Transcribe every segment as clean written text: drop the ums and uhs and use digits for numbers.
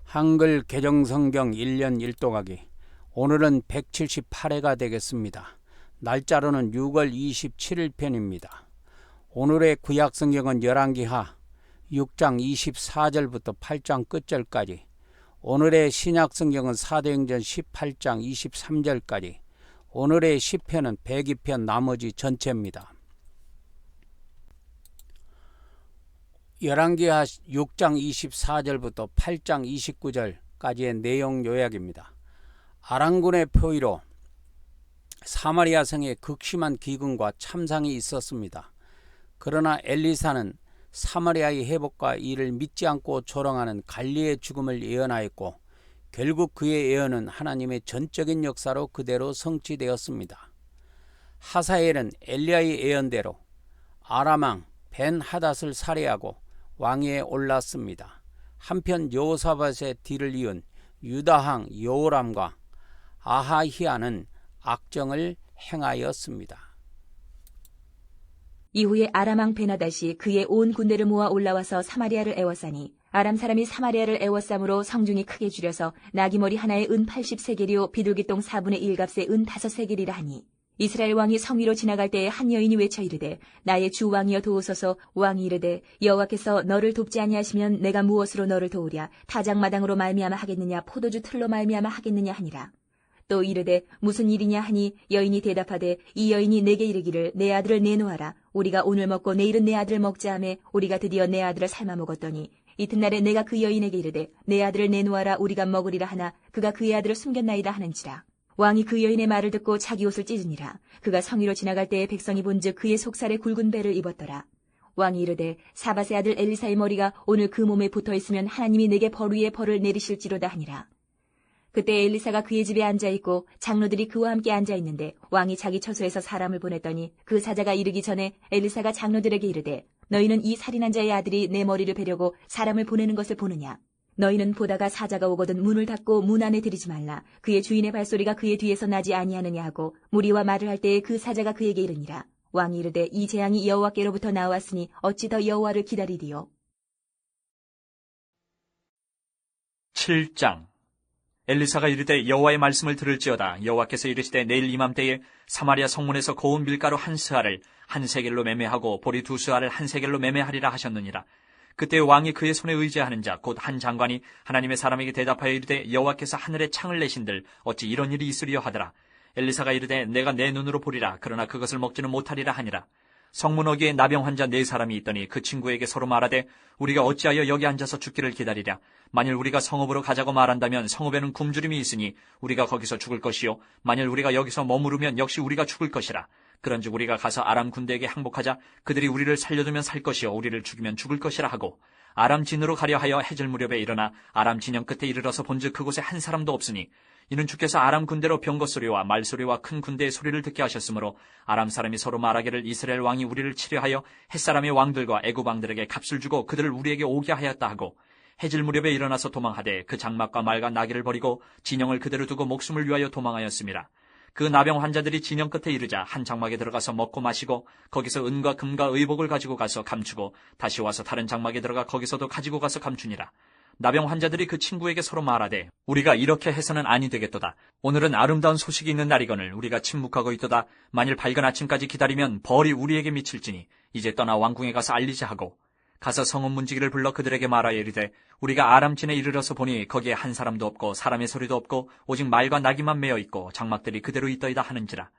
한글 개정성경 1년 1독하기. 오늘은 178회가 되겠습니다. 날짜로는 6월 27일 편입니다. 오늘의 구약성경은 열왕기하 6장 24절부터 8장 끝절까지, 오늘의 신약성경은 사도행전 18장 23절까지, 오늘의 시편은 102편 나머지 전체입니다. 열왕기하 6장 24절부터 8장 29절까지의 내용 요약입니다. 아람군의 포위로 사마리아 성에 극심한 기근과 참상이 있었습니다. 그러나 엘리사는 사마리아의 회복과 이를 믿지 않고 조롱하는 갈리의 죽음을 예언하였고, 결국 그의 예언은 하나님의 전적인 역사로 그대로 성취되었습니다. 하사엘은 엘리야의 예언대로 아람 왕 벤 하닷을 살해하고 왕위에 올랐습니다. 한편 여호사밧의 뒤를 이은 유다 왕 여호람과 아하히야는 악정을 행하였습니다. 이후에 아람 왕 베나닷이 그의 온 군대를 모아 올라와서 사마리아를 애워싸니, 아람 사람이 사마리아를 애워싸므로 성중이 크게 줄여서 나귀머리 하나에 은 80세겔이요 비둘기똥 4분의 1값에 은 5세겔이라 하니, 이스라엘 왕이 성 위로 지나갈 때에 한 여인이 외쳐 이르되, 나의 주 왕이여 도우소서. 왕이 이르되, 여호와께서 너를 돕지 아니하시면 내가 무엇으로 너를 도우랴? 타작마당으로 말미암아 하겠느냐? 포도주 틀로 말미암아 하겠느냐 하니라. 또 이르되, 무슨 일이냐 하니, 여인이 대답하되, 이 여인이 내게 이르기를 내 아들을 내놓아라. 우리가 오늘 먹고 내일은 내 아들을 먹자 하매, 우리가 드디어 내 아들을 삶아 먹었더니, 이튿날에 내가 그 여인에게 이르되, 내 아들을 내놓아라. 우리가 먹으리라 하나 그가 그의 아들을 숨겼나이다 하는지라. 왕이 그 여인의 말을 듣고 자기 옷을 찢으니라. 그가 성 위로 지나갈 때에 백성이 본즉 그의 속살에 굵은 배를 입었더라. 왕이 이르되, 사밧의 아들 엘리사의 머리가 오늘 그 몸에 붙어있으면 하나님이 내게 벌 위에 벌을 내리실지로다 하니라. 그때 엘리사가 그의 집에 앉아있고 장로들이 그와 함께 앉아있는데, 왕이 자기 처소에서 사람을 보냈더니 그 사자가 이르기 전에 엘리사가 장로들에게 이르되, 너희는 이 살인한 자의 아들이 내 머리를 베려고 사람을 보내는 것을 보느냐? 너희는 보다가 사자가 오거든 문을 닫고 문 안에 들이지 말라. 그의 주인의 발소리가 그의 뒤에서 나지 아니하느냐 하고, 무리와 말을 할 때에 그 사자가 그에게 이르니라. 왕이 이르되, 이 재앙이 여호와께로부터 나왔으니 어찌 더 여호와를 기다리리요? 7장. 엘리사가 이르되, 여호와의 말씀을 들을지어다. 여호와께서 이르시되, 내일 이맘때에 사마리아 성문에서 고운 밀가루 한 스아를 한 세겔로 매매하고 보리 두 스아를 한 세겔로 매매하리라 하셨느니라. 그때 왕이 그의 손에 의지하는 자 곧 한 장관이 하나님의 사람에게 대답하여 이르되, 여호와께서 하늘에 창을 내신들 어찌 이런 일이 있으리요 하더라. 엘리사가 이르되, 내가 내 눈으로 보리라. 그러나 그것을 먹지는 못하리라 하니라. 성문 어귀에 나병 환자 4사람이 있더니 그 친구에게 서로 말하되, 우리가 어찌하여 여기 앉아서 죽기를 기다리랴? 만일 우리가 성읍으로 가자고 말한다면 성읍에는 굶주림이 있으니 우리가 거기서 죽을 것이요, 만일 우리가 여기서 머무르면 역시 우리가 죽을 것이라. 그런즉 우리가 가서 아람 군대에게 항복하자. 그들이 우리를 살려두면 살 것이요, 우리를 죽이면 죽을 것이라 하고, 아람 진으로 가려 하여 해질 무렵에 일어나 아람 진영 끝에 이르러서 본즉 그곳에 한 사람도 없으니, 이는 주께서 아람 군대로 병거 소리와 말소리와 큰 군대의 소리를 듣게 하셨으므로 아람 사람이 서로 말하기를, 이스라엘 왕이 우리를 치려하여 햇사람의 왕들과 애굽 왕들에게 값을 주고 그들을 우리에게 오게 하였다 하고, 해질 무렵에 일어나서 도망하되 그 장막과 말과 나귀를 버리고 진영을 그대로 두고 목숨을 위하여 도망하였습니다. 그 나병 환자들이 진영 끝에 이르자 한 장막에 들어가서 먹고 마시고 거기서 은과 금과 의복을 가지고 가서 감추고 다시 와서 다른 장막에 들어가 거기서도 가지고 가서 감추니라. 나병 환자들이 그 친구에게 서로 말하되, 우리가 이렇게 해서는 아니 되겠도다. 오늘은 아름다운 소식이 있는 날이거늘 우리가 침묵하고 있도다. 만일 밝은 아침까지 기다리면 벌이 우리에게 미칠지니 이제 떠나 왕궁에 가서 알리자 하고, 가서 성읍 문지기를 불러 그들에게 말하여 이르되, 우리가 아람진에 이르러서 보니 거기에 한 사람도 없고 사람의 소리도 없고 오직 말과 나귀만 매어 있고 장막들이 그대로 있더이다 하는지라.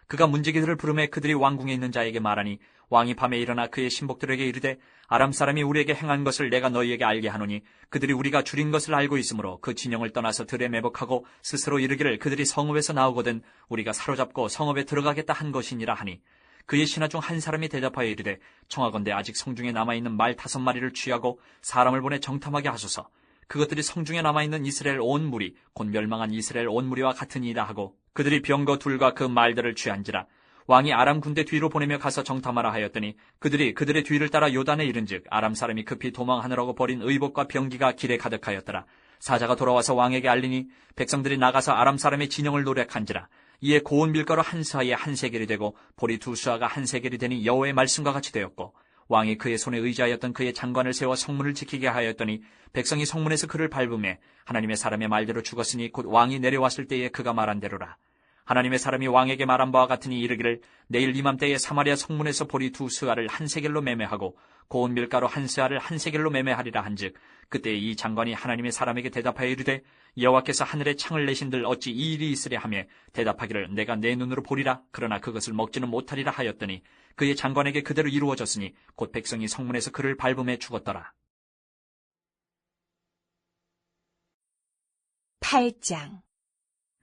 그가 문지기들을 부르매 그들이 왕궁에 있는 자에게 말하니, 왕이 밤에 일어나 그의 신복들에게 이르되, 아람 사람이 우리에게 행한 것을 내가 너희에게 알게 하노니, 그들이 우리가 줄인 것을 알고 있으므로 그 진영을 떠나서 들에 매복하고 스스로 이르기를 그들이 성읍에서 나오거든 우리가 사로잡고 성읍에 들어가겠다 한 것이니라 하니, 그의 신하 중 한 사람이 대답하여 이르되, 청하건대 아직 성중에 남아있는 말 5마리를 취하고 사람을 보내 정탐하게 하소서. 그것들이 성중에 남아있는 이스라엘 온 무리 곧 멸망한 이스라엘 온 무리와 같으니이다 하고, 그들이 병거 둘과 그 말들을 취한지라. 왕이 아람 군대 뒤로 보내며 가서 정탐하라 하였더니, 그들이 그들의 뒤를 따라 요단에 이른즉 아람 사람이 급히 도망하느라고 버린 의복과 병기가 길에 가득하였더라. 사자가 돌아와서 왕에게 알리니 백성들이 나가서 아람 사람의 진영을 노략한지라. 이에 고운 밀가루 한 스아에 한 세겔이 되고 보리 두 스아가 한 세겔이 되니 여호와의 말씀과 같이 되었고, 왕이 그의 손에 의지하였던 그의 장관을 세워 성문을 지키게 하였더니 백성이 성문에서 그를 밟음에 하나님의 사람의 말대로 죽었으니 곧 왕이 내려왔을 때에 그가 말한 대로라. 하나님의 사람이 왕에게 말한 바와 같으니 이르기를 내일 이맘때에 사마리아 성문에서 보리 2스아를 한 세겔로 매매하고 고운 밀가루 1스아를 한 세겔로 매매하리라 한즉 그때 이 장관이 하나님의 사람에게 대답하여 이르되 여호와께서 하늘에 창을 내신들 어찌 이 일이 있으랴 하며 대답하기를 내가 내 눈으로 보리라 그러나 그것을 먹지는 못하리라 하였더니 그의 장관에게 그대로 이루어졌으니 곧 백성이 성문에서 그를 밟음에 죽었더라. 8장.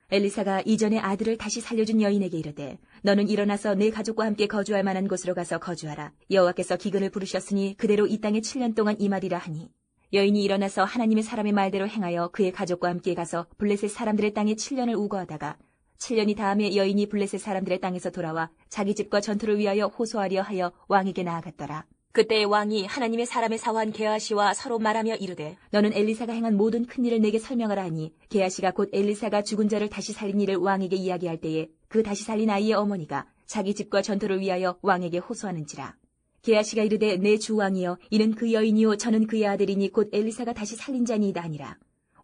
엘리사가 이전에 아들을 다시 살려준 여인에게 이르되 너는 일어나서 내 가족과 함께 거주할 만한 곳으로 가서 거주하라. 여호와께서 기근을 부르셨으니 그대로 이 땅에 7년 동안 임하리라 하니 여인이 일어나서 하나님의 사람의 말대로 행하여 그의 가족과 함께 가서 블레셋 사람들의 땅에 7년을 우거하다가 7년이 다음에 여인이 블레셋 사람들의 땅에서 돌아와 자기 집과 전투를 위하여 호소하려 하여 왕에게 나아갔더라. 그때 왕이 하나님의 사람의 사환 게하시와 서로 말하며 이르되 너는 엘리사가 행한 모든 큰 일을 내게 설명하라 하니 게하시가 곧 엘리사가 죽은 자를 다시 살린 일을 왕에게 이야기할 때에 그 다시 살린 아이의 어머니가 자기 집과 전투를 위하여 왕에게 호소하는지라. 게하시가 이르되 내 주 왕이여 이는 그 여인이요 저는 그의 아들이니 곧 엘리사가 다시 살린 자니이다 하니라.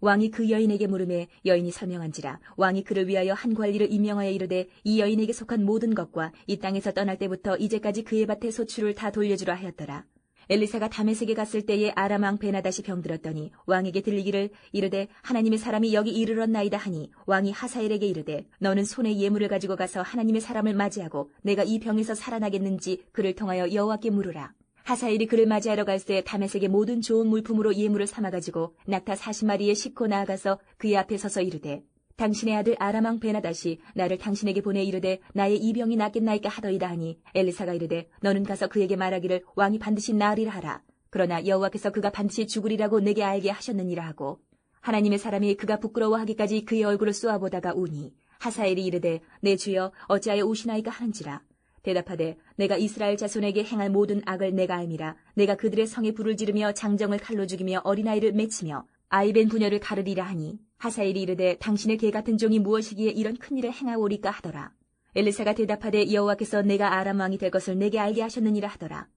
왕이 그 여인에게 물으매 여인이 설명한지라. 왕이 그를 위하여 한 관리를 임명하여 이르되 이 여인에게 속한 모든 것과 이 땅에서 떠날 때부터 이제까지 그의 밭의 소출을 다 돌려주라 하였더라. 엘리사가 다메섹에 갔을 때에 아람 왕 베나다시 병들었더니 왕에게 들리기를 이르되 하나님의 사람이 여기 이르렀나이다 하니 왕이 하사엘에게 이르되 너는 손에 예물을 가지고 가서 하나님의 사람을 맞이하고 내가 이 병에서 살아나겠는지 그를 통하여 여호와께 물으라. 하사엘이 그를 맞이하러 갈 때 다메섹의 모든 좋은 물품으로 예물을 삼아가지고 낙타 40마리에 싣고 나아가서 그의 앞에 서서 이르되 당신의 아들 아람 왕 베나다시 나를 당신에게 보내 이르되 나의 이 병이 낫겠나이까 하더이다 하니 엘리사가 이르되 너는 가서 그에게 말하기를 왕이 반드시 나으리라 하라. 그러나 여호와께서 그가 반드시 죽으리라고 내게 알게 하셨느니라 하고 하나님의 사람이 그가 부끄러워하기까지 그의 얼굴을 쏘아보다가 우니 하사엘이 이르되 내 주여 어찌하여 우시나이까 하는지라. 대답하되 내가 이스라엘 자손에게 행할 모든 악을 내가 알미라. 내가 그들의 성에 불을 지르며 장정을 칼로 죽이며 어린아이를 맺히며 아이벤 부녀를 가르리라 하니 하사엘이 이르되 당신의 개 같은 종이 무엇이기에 이런 큰일을 행하오리까 하더라. 엘리사가 대답하되 여호와께서 내가 아람 왕이 될 것을 내게 알게 하셨느니라 하더라.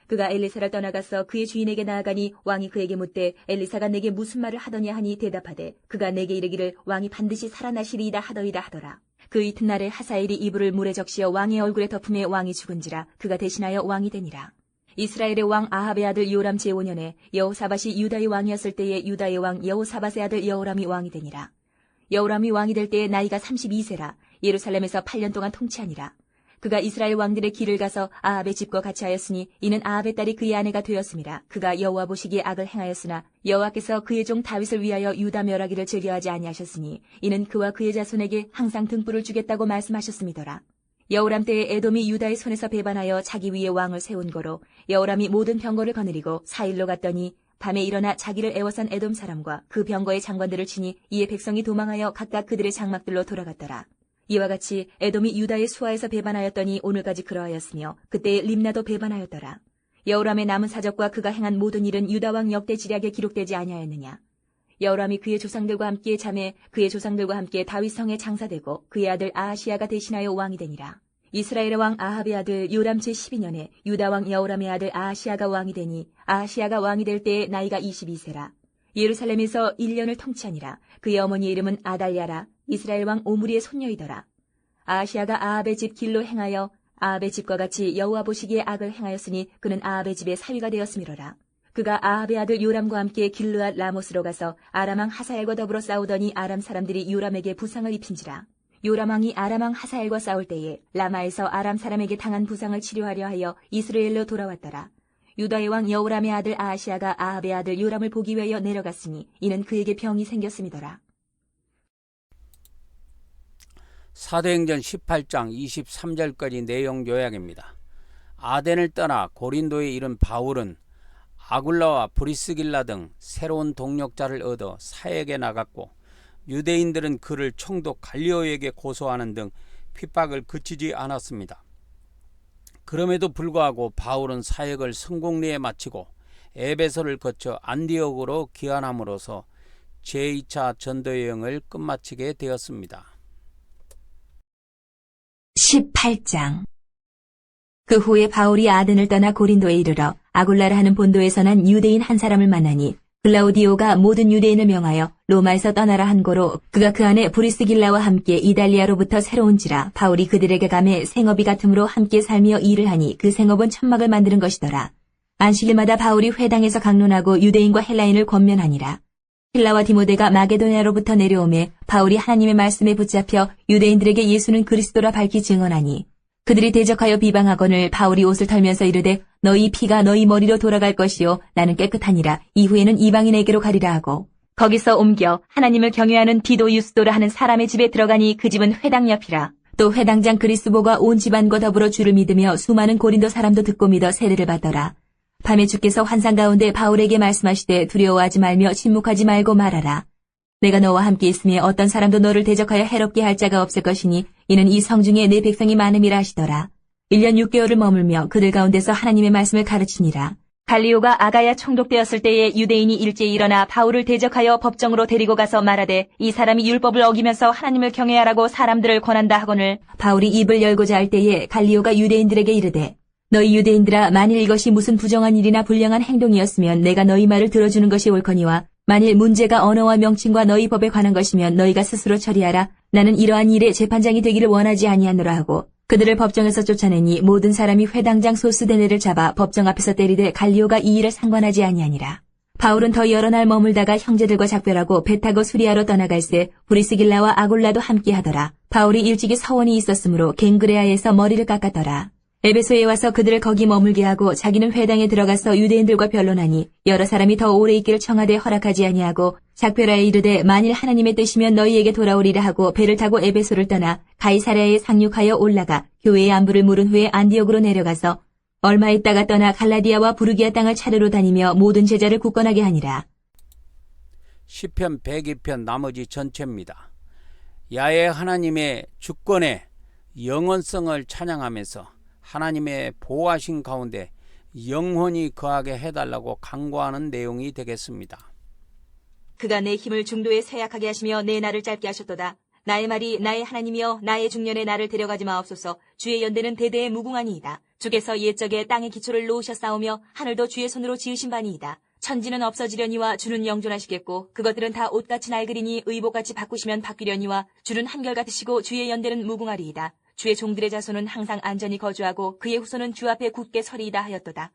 그가 엘리사를 떠나가서 그의 주인에게 나아가니 왕이 그에게 묻되 엘리사가 내게 무슨 말을 하더냐 하니 대답하되 그가 내게 이르기를 왕이 반드시 살아나시리이다 하더이다 하더라. 그 이튿날에 하사엘이 이불을 물에 적시어 왕의 얼굴에 덮음에 왕이 죽은지라. 그가 대신하여 왕이 되니라. 이스라엘의 왕 아합의 아들 요람 제5년에 여호사밧이 유다의 왕이었을 때에 유다의 왕 여호사밧의 아들 여호람이 왕이 되니라. 여호람이 왕이 될 때에 나이가 32세라. 예루살렘에서 8년 동안 통치하니라. 그가 이스라엘 왕들의 길을 가서 아합의 집과 같이 하였으니 이는 아합의 딸이 그의 아내가 되었음이라. 그가 여호와 보시기에 악을 행하였으나 여호와께서 그의 종 다윗을 위하여 유다 멸하기를 즐겨하지 아니하셨으니 이는 그와 그의 자손에게 항상 등불을 주겠다고 말씀하셨음이더라. 여호람 때에 에돔이 유다의 손에서 배반하여 자기 위에 왕을 세운 거로 여호람이 모든 병거를 거느리고 사일로 갔더니 밤에 일어나 자기를 애워싼 에돔 사람과 그 병거의 장관들을 치니 이에 백성이 도망하여 각각 그들의 장막들로 돌아갔더라. 이와 같이 에돔이 유다의 수하에서 배반하였더니 오늘까지 그러하였으며 그때에 림나도 배반하였더라. 여호람의 남은 사적과 그가 행한 모든 일은 유다 왕 역대 지략에 기록되지 아니하였느냐. 여호람이 그의 조상들과 함께 잠에 그의 조상들과 함께 다윗 성에 장사되고 그의 아들 아하시야가 대신하여 왕이 되니라. 이스라엘의 왕 아합의 아들 요람 제12년에 유다 왕 여호람의 아들 아하시야가 왕이 되니 아하시야가 왕이 될 때에 나이가 22세라. 예루살렘에서 1년을 통치하니라. 그의 어머니의 이름은 아달랴라. 이스라엘 왕 오므리의 손녀이더라. 아하시야가 아합의 집 길로 행하여 아합의 집과 같이 여호와 보시기에 악을 행하였으니 그는 아합의 집의 사위가 되었음이로라. 그가 아합의 아들 요람과 함께 길르앗 라못으로 가서 아람 왕 하사엘과 더불어 싸우더니 아람 사람들이 요람에게 부상을 입힌지라. 요람 왕이 아람 왕 하사엘과 싸울 때에 라마에서 아람 사람에게 당한 부상을 치료하려 하여 이스라엘로 돌아왔더라. 유다의 왕 여호람의 아들 아하시야가 아합의 아들 요람을 보기 위하여 내려갔으니 이는 그에게 병이 생겼음이더라. 사도행전 18장 23절까지 내용 요약입니다. 아덴을 떠나 고린도에 이른 바울은 아굴라와 브리스길라 등 새로운 동력자를 얻어 사역에 나갔고 유대인들은 그를 총독 갈리오에게 고소하는 등 핍박을 그치지 않았습니다. 그럼에도 불구하고 바울은 사역을 성공리에 마치고 에베소를 거쳐 안디옥으로 귀환함으로써 제2차 전도여행을 끝마치게 되었습니다. 18장 그 후에 바울이 아덴을 떠나 고린도에 이르러 아굴라라 하는 본도에서 난 유대인 한 사람을 만나니 글라우디오가 모든 유대인을 명하여 로마에서 떠나라 한 고로 그가 그 안에 브리스길라와 함께 이달리아로부터 새로운지라 바울이 그들에게 감해 생업이 같음으로 함께 살며 일을 하니 그 생업은 천막을 만드는 것이더라. 안식일마다 바울이 회당에서 강론하고 유대인과 헬라인을 권면하니라. 실라와 디모데가 마게도냐로부터 내려오매 바울이 하나님의 말씀에 붙잡혀 유대인들에게 예수는 그리스도라 밝히 증언하니 그들이 대적하여 비방하거늘 바울이 옷을 털면서 이르되 너희 피가 너희 머리로 돌아갈 것이요 나는 깨끗하니라. 이후에는 이방인에게로 가리라 하고 거기서 옮겨 하나님을 경외하는 디도 유스도라 하는 사람의 집에 들어가니 그 집은 회당 옆이라. 또 회당장 그리스보가 온 집안과 더불어 주를 믿으며 수많은 고린도 사람도 듣고 믿어 세례를 받더라. 밤에 주께서 환상 가운데 바울에게 말씀하시되 두려워하지 말며 침묵하지 말고 말하라. 내가 너와 함께 있으며 어떤 사람도 너를 대적하여 해롭게 할 자가 없을 것이니 이는 이 성중에 내 백성이 많음이라 하시더라. 1년 6개월을 머물며 그들 가운데서 하나님의 말씀을 가르치니라. 갈리오가 아가야 총독되었을 때에 유대인이 일제히 일어나 바울을 대적하여 법정으로 데리고 가서 말하되 이 사람이 율법을 어기면서 하나님을 경외하라고 사람들을 권한다 하거늘 바울이 입을 열고자 할 때에 갈리오가 유대인들에게 이르되 너희 유대인들아 만일 이것이 무슨 부정한 일이나 불량한 행동이었으면 내가 너희 말을 들어주는 것이 옳거니와 만일 문제가 언어와 명칭과 너희 법에 관한 것이면 너희가 스스로 처리하라. 나는 이러한 일에 재판장이 되기를 원하지 아니하노라 하고 그들을 법정에서 쫓아내니 모든 사람이 회당장 소스데네를 잡아 법정 앞에서 때리되 갈리오가 이 일을 상관하지 아니하니라. 바울은 더 여러 날 머물다가 형제들과 작별하고 배 타고 수리아로 떠나갈새 브리스길라와 아굴라도 함께하더라. 바울이 일찍이 서원이 있었으므로 갱그레아에서 머리를 깎았더라. 에베소에 와서 그들을 거기 머물게 하고 자기는 회당에 들어가서 유대인들과 변론하니 여러 사람이 더 오래 있기를 청하되 허락하지 아니하고 작별하에 이르되 만일 하나님의 뜻이면 너희에게 돌아오리라 하고 배를 타고 에베소를 떠나 가이사랴에 상륙하여 올라가 교회의 안부를 물은 후에 안디옥으로 내려가서 얼마 있다가 떠나 갈라디아와 부르기아 땅을 차례로 다니며 모든 제자를 굳건하게 하니라. 시편 102편 나머지 전체입니다. 야훼 하나님의 주권의 영원성을 찬양하면서 하나님의 보호하신 가운데 영원히 거하게 해달라고 간구하는 내용이 되겠습니다. 그가 내 힘을 중도에 쇠약하게 하시며 내 날을 짧게 하셨도다. 나의 말이 나의 하나님이여 나의 중년에 나를 데려가지 마옵소서. 주의 연대는 대대에 무궁하니이다. 주께서 옛적에 땅의 기초를 놓으셨사오며 하늘도 주의 손으로 지으신 바니이다. 천지는 없어지려니와 주는 영존하시겠고 그것들은 다 옷같이 낡으리니 의복같이 바꾸시면 바뀌려니와 주는 한결같으시고 주의 연대는 무궁하리이다. 주의 종들의 자손은 항상 안전히 거주하고 그의 후손은 주 앞에 굳게 서리이다 하였도다.